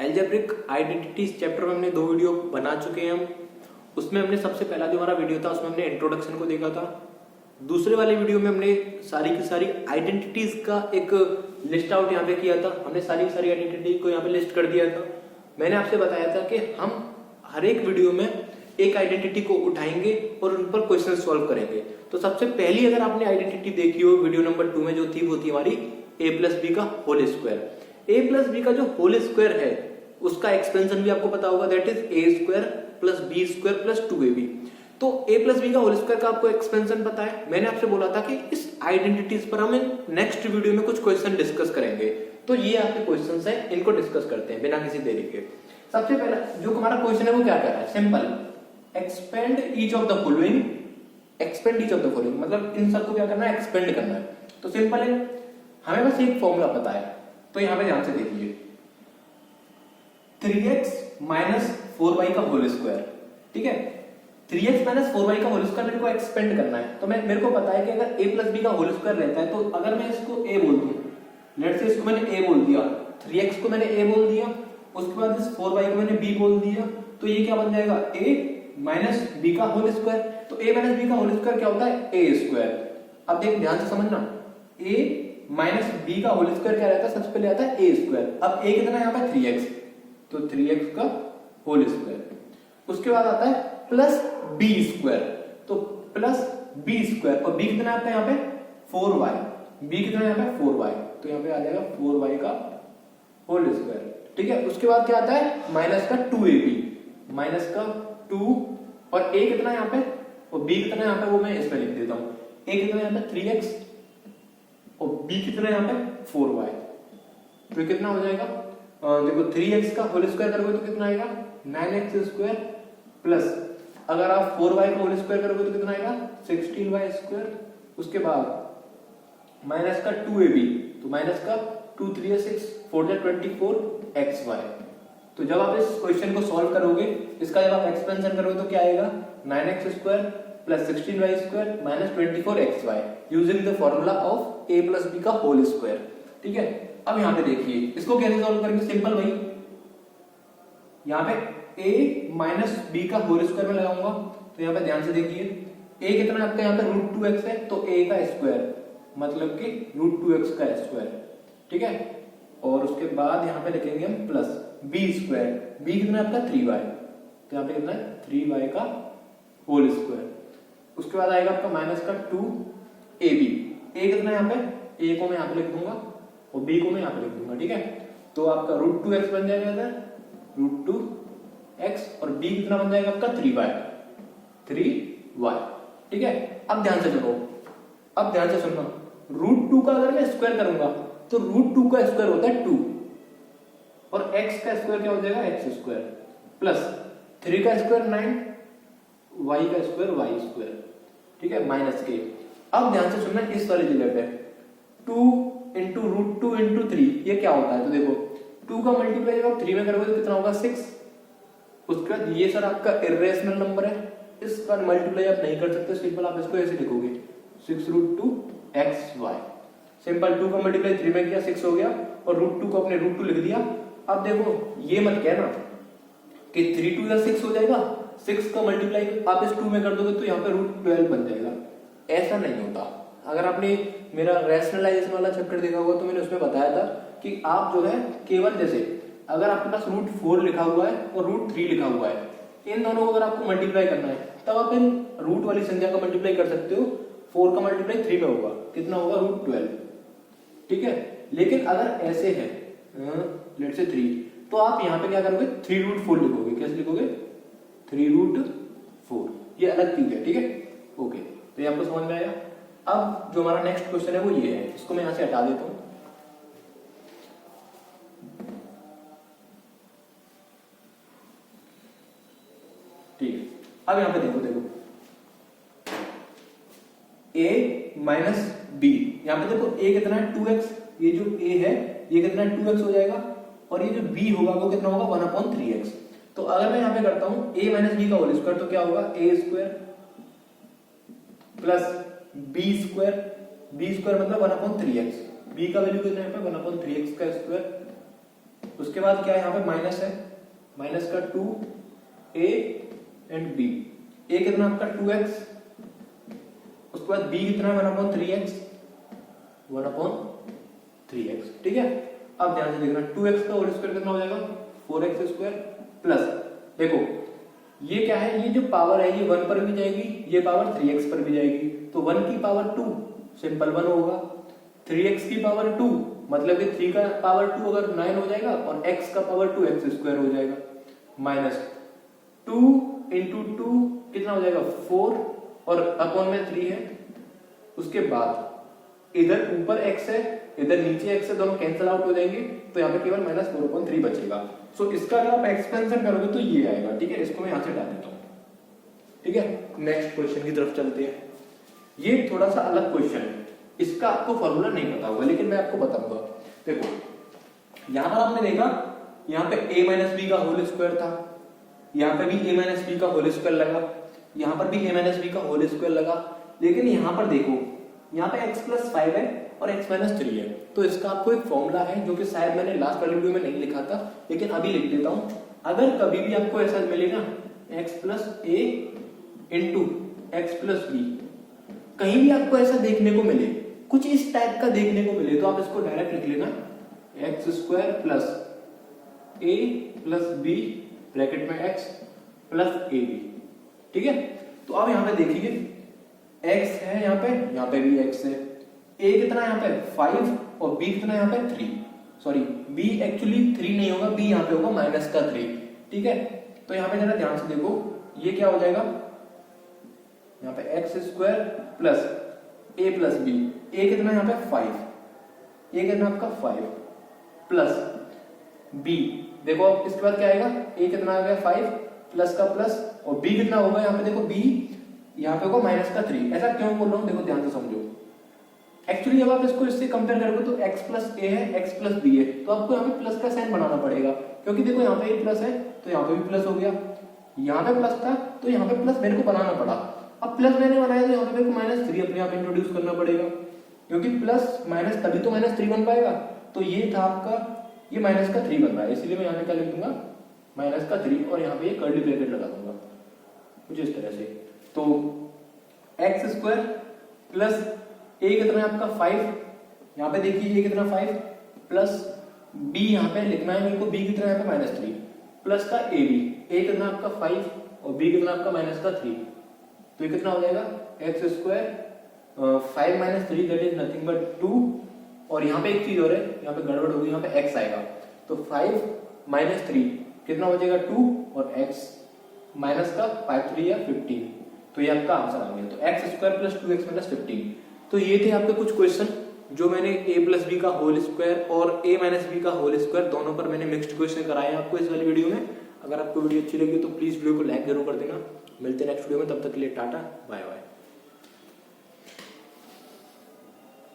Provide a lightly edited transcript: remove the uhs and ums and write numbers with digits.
Algebraic identities chapter में हमने 2 video बना चुके हैं हम। उसमें हमने सबसे पहला जो हमारा वीडियो था उसमें हमने इंट्रोडक्शन को देखा था। दूसरे वाले वीडियो में हमने सारी की सारी आइडेंटिटीज का एक लिस्ट आउट यहाँ पे किया था। हमने सारी की सारी आइडेंटिटी को यहाँ पे लिस्ट कर दिया था। मैंने आपसे बताया था कि हम हर एक वीडियो में एक आइडेंटिटी को उठाएंगे और उन पर क्वेश्चन सॉल्व करेंगे। तो सबसे पहली अगर आपने आइडेंटिटी देखी हो वीडियो नंबर 2 में जो थी वो थी हमारी a प्लस बी का whole square. a plus B का जो होल स्क्वायर है उसका एक्सपेंशन भी आपको पता होगा, that is a square plus B square plus 2ab। तो a प्लस बी का होल स्क्वायर का आपको एक्सपेंशन पता है। मैंने आपसे बोला था कि इस आइडेंटिटीज पर हम नेक्स्ट वीडियो में कुछ क्वेश्चन डिस्कस करेंगे। तो ये आपके क्वेश्चंस हैं, इनको डिस्कस करते हैं बिना किसी देरी के। सबसे पहला जो हमारा क्वेश्चन है वो क्या कह रहा है, simple, expand each of the following. Expand each of the following मतलब इन सबको क्या करना है, एक्सपेंड करना है। तो सिंपल है, हमें बस एक फॉर्मूला पता है। तो यहां पे ध्यान से देखिए, 3x माइनस 4y का होल स्क्वायर, ठीक है। 3x माइनस 4y का होल स्क्वायर मेरे को एक्सपेंड करना है। तो मेरे को पता है कि अगर a प्लस बी का होल स्क्वायर रहता है तो अगर मैं इसको a बोल दूं, लेट्स से इसको मैंने a बोल दिया, 3x को मैंने a बोल दिया, उसके बाद इस 4y को मैंने b बोल दिया, तो ये क्या बन जाएगा, a माइनस b का होल स्क्वायर। तो a माइनस b का होल स्क्वायर क्या होता है, a स्क्वायर। अब देख ध्यान से समझना, a माइनस b का होल स्क्वायर क्या रहता है, सबसे पहले आता है a स्क्वायर। अब a कितना है यहाँ पे 3x, तो 3x का होल स्क्वायर। उसके बाद आता है प्लस b स्क्वायर, तो प्लस b स्क्वायर, और b कितना आता है यहाँ पे 4y, b कितना है यहाँ पे 4y, तो यहाँ पे आ जाएगा 4y का होल स्क्वायर, ठीक है। उसके बाद क्या आता है माइनस का 2ab, माइनस का 2, और a कितना है यहाँ पे और b कितना है यहाँ पे वो मैं इसमें लिख देता हूँ। a कितना है यहाँ पे 3x और b कितना है यहाँ पे 4y, तो कितना हो जाएगा, देखो 3x का होल स्क्वायर करोगे तो कितना आएगा 9x स्क्वायर, प्लस अगर आप 4y का होल स्क्वायर करोगे तो कितना आएगा 16y स्क्वायर। उसके बाद माइनस का 2ab, तो माइनस का 2 3 6 4 24xy। तो जब आप इस क्वेश्चन को सॉल्व करोगे, इसका जब आप एक्सपेंशन करोगे तो क्या आएगा 9x square plus 16y square minus 24xy using the formula of a plus B का होल स्क्वायर, ठीक है। अब यहां पे देखिए इसको कैसे सॉल्व करेंगे, सिंपल भाई, यहां पे a माइनस बी का होल स्क्वायर में लगाऊंगा। तो यहां पे ध्यान से देखिए, a कितना आपका यहां पे √2x है, तो a का स्क्वायर मतलब कि √2x का स्क्वायर, ठीक है। और उसके बाद यहां पे लिखेंगे हम प्लस b स्क्वायर, b कितना है आपका 3y, तो यहां पे कितना है 3y का होल स्क्वायर। उसके बाद आएगा आपका माइनस का 2ab, a कितना है यहाँ पे, a को मैं यहाँ पे लिख दूंगा और b को मैं यहाँ पे लिख दूंगा, ठीक है। तो आपका √2x बन जाएगा इधर, √2x, और b कितना बन जाएगा आपका 3y, ठीक है। अब ध्यान से सुनो, अब ध्यान से सुनना, √2 का अगर मैं स्क्वायर करूंगा तो √2 का स्क्वायर होता है 2, और x का स्क्वायर क्या हो जाएगा x स्क्वायर, प्लस 3 का स्क्वायर 9, y का स्क्वायर y स्क्वायर, ठीक है, माइनस के। अब ध्यान से सुनना, इस वाली जगह पे 2 इंटू √2 इंटू 3 ये क्या होता है, तो देखो 2 का मल्टीप्लाई जब आप 3 में करोगे तो कितना होगा 6। उसके बाद ये सर आपका इरेशनल नंबर है, इसका मल्टीप्लाई आप नहीं कर सकते, सिंपल आप इसको ऐसे लिखोगे 6√2xy। सिंपल 2 का मल्टीप्लाई 3 में किया 6 हो गया, और √2 को अपने √2 लिख दिया। अब देखो ये मत कहना कि 3 2 या 6 हो जाएगा, 6 का मल्टीप्लाई आप इस 2 में कर दोगे तो यहाँ पे √12 बन जाएगा। ऐसा नहीं होता। अगर आपने मेरा रैशनलाइजेशन वाला चैप्टर देखा होगा तो मैंने उसमें बताया था कि आप जो है केवल जैसे अगर आपके पास √4 लिखा हुआ है और √3 लिखा हुआ है, इन दोनों को अगर आपको मल्टीप्लाई करना है तब आप इन रूट वाली संख्या का मल्टीप्लाई कर सकते हो। 4 का मल्टीप्लाई 3 में होगा, कितना होगा √12, ठीक है। लेकिन अगर ऐसे है लेट्स से 3, तो आप यहाँ पे क्या करोगे 3√4 लिखोगे। कैसे लिखोगे 3√4, ये अलग चीज है, ठीक है, ओके। तो ये आपको समझ में आया। अब जो हमारा नेक्स्ट क्वेश्चन है वो ये है, इसको मैं यहां से हटा देता हूं। ठीक है, अब यहां पे देखो a माइनस बी, यहां पे देखो a कितना है 2x, ये जो a है ये कितना है 2x हो जाएगा, और ये जो b होगा वो कितना होगा 1/3x। तो अगर मैं यहां पे करता हूं a माइनस बी का होल स्क्वायर, तो क्या होगा a square plus b square, b square मतलब 1/3x, b का वैल्यू कितना है 1/3x का स्क्वायर, उसके बाद क्या है यहाँ पे माइनस है, माइनस का 2a एंड b। a कितना आपका 2x, उसके बाद b कितना है 1/3x, 1/3x। ठीक है, अब ध्यान से देखना 2x का होल स्क्वायर कितना हो जाएगा 4x स्क्वायर प्लस, देखो ये क्या है, ये जो पावर है ये 1 पर भी जाएगी, ये पावर 3x पर भी जाएगी, तो 1 की पावर 2 सिंपल 1 होगा, 3x की पावर 2 मतलब कि 3 का पावर 2 अगर 9 हो जाएगा और x का पावर 2x स्क्वायर हो जाएगा, माइनस 2 इंटू 2 कितना हो जाएगा 4 और अपॉन में 3 है। उसके बाद इधर ऊपर x है इधर नीचे x है, दोनों कैंसिल आउट हो जाएंगे, तो यहाँ पे केवल माइनस 4/3 बचेगा। सो इसका अगर आप एक्सपेंशन करोगे तो ये आएगा। ठीक है, इसको मैं यहाँ से हटा देता हूँ। ठीक है, नेक्स्ट क्वेश्चन की तरफ चलते हैं। ये थोड़ा सा अलग क्वेश्चन है, इसका आपको फॉर्मूला नहीं पता होगा लेकिन मैं आपको बताऊंगा। देखो यहाँ पर आपने देखा, यहाँ पे a माइनस बी का होल स्क्वायर था, यहाँ पे भी a माइनस बी का होल स्क्वायर लगा, यहाँ पर भी a माइनस बी का होल स्क्वायर लगा, लेकिन यहाँ पर देखो यहाँ पे x प्लस 5 है और x माइनस 3 है, तो इसका आपको एक फॉर्मूला है जो कि शायद मैंने लास्ट वाली वीडियो में नहीं लिखा था, लेकिन अभी लिख देता हूँ। अगर कभी भी आपको ऐसा मिलेगा x plus a into X plus B, कहीं भी आपको ऐसा देखने को मिले, कुछ इस टाइप का देखने को मिले, तो आप इसको डायरेक्ट लिख लेना X square plus a plus B bracket में x प्लस ए बी। ठीक है, तो अब यहाँ पे देखिए x है, यहाँ पे भी x है, a कितना यहाँ पे 5 और b कितना यहाँ पे 3, सॉरी b एक्चुअली 3 नहीं होगा, b यहाँ पे होगा माइनस का 3। ठीक है, तो यहाँ पे जरा ध्यान से देखो, ये क्या हो जाएगा, यहाँ पे X square plus a plus B, a कितना यहाँ पे 5, a कितना आपका 5 प्लस b, देखो अब इसके बाद क्या आएगा, a कितना आ गया 5 प्लस का प्लस और b कितना होगा यहाँ पे, देखो b यहाँ पे होगा माइनस का 3। ऐसा क्यों बोल रहा हूँ, देखो ध्यान से समझो। एक्चुअली जब आप इसको इससे कंपेयर करोगे तो x प्लस a है, x प्लस b है, तो आपको यहाँ पे प्लस का साइन बनाना पड़ेगा, क्योंकि देखो यहाँ पे प्लस है तो यहाँ पे भी प्लस हो गया, यहाँ पे प्लस था तो यहाँ पे प्लस मेरे को बनाना पड़ा। अब प्लस मैंने बनाया तो यहाँ पे मेरे को माइनस 3 अपने आप इंट्रोड्यूस करना पड़ेगा, क्योंकि प्लस माइनस तभी तो माइनस 3 बन पाएगा। तो ये था आपका, ये माइनस का 3 बन रहा है, इसलिए मैं यहाँ पे क्या लिख दूंगा माइनस का 3 और यहाँ पे ये कर्ली ब्रैकेट लगा दूंगा कुछ इस तरह से। तो एक्स स्क्वायर प्लस a कितना है आपका 5, यहाँ पे देखिए a कितना 5 प्लस b यहाँ पे लिखना है मेरे को, b कितना है यहाँ पे माइनस 3 प्लस का a b, a कितना आपका 5 और b कितना आपका माइनस का 3, तो ये कितना हो जाएगा x square 5 minus 3 that is nothing but 2, और यहाँ पे एक चीज और है, यहाँ पे गड़बड़ होगी, यहाँ पे x आएगा, तो 5 माइनस 3 कितना हो जाएगा 2 और x माइनस का 5 3 या 15, तो ये आपका आंसर आ गया। तो x square plus 2x minus 15। तो ये थे आपके कुछ क्वेश्चन जो मैंने a प्लस बी का होल स्क्वायर और a माइनस बी का होल स्क्वायर दोनों पर मैंने मिक्स्ड क्वेश्चन कराए आपको इस वाली वीडियो में। अगर आपको वीडियो अच्छी लगी तो प्लीज वीडियो को लाइक जरूर कर देना। मिलते हैं नेक्स्ट वीडियो में, तब तक के लिए टाटा बाय बाय।